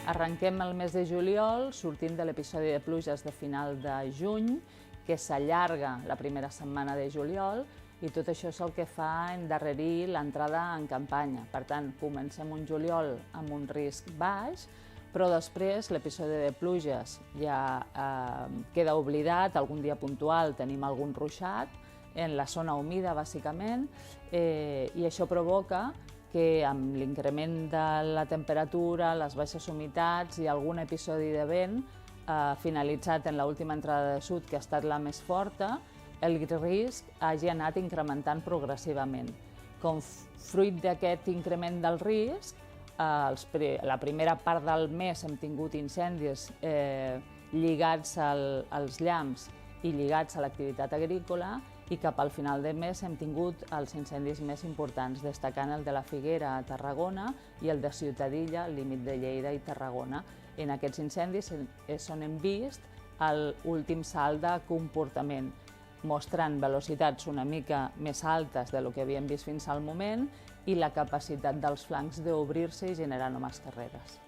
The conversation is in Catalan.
Arrenquem el mes de juliol sortint de l'episodi de pluges de final de juny, que s'allarga la primera setmana de juliol, i tot això és el que fa endarrerir l'entrada en campanya. Per tant, comencem un juliol amb un risc baix, però després l'episodi de pluges ja queda oblidat, algun dia puntual tenim algun ruixat, en la zona humida bàsicament, i això provoca que amb l'increment de la temperatura, les baixes humitats i algun episodi de vent finalitzat en l'última entrada de sud, que ha estat la més forta, el risc hagi anat incrementant progressivament. Com fruit d'aquest increment del risc, la primera part del mes hem tingut incendis lligats als llamps i lligats a l'activitat agrícola, i cap al final del mes hem tingut els incendis més importants, destacant el de la Figuera a Tarragona i el de Ciutadilla, al límit de Lleida i Tarragona. En aquests incendis és on hem vist l'últim salt de comportament, mostrant velocitats una mica més altes del que havíem vist fins al moment i la capacitat dels flancs d'obrir-se i generar noves carreres.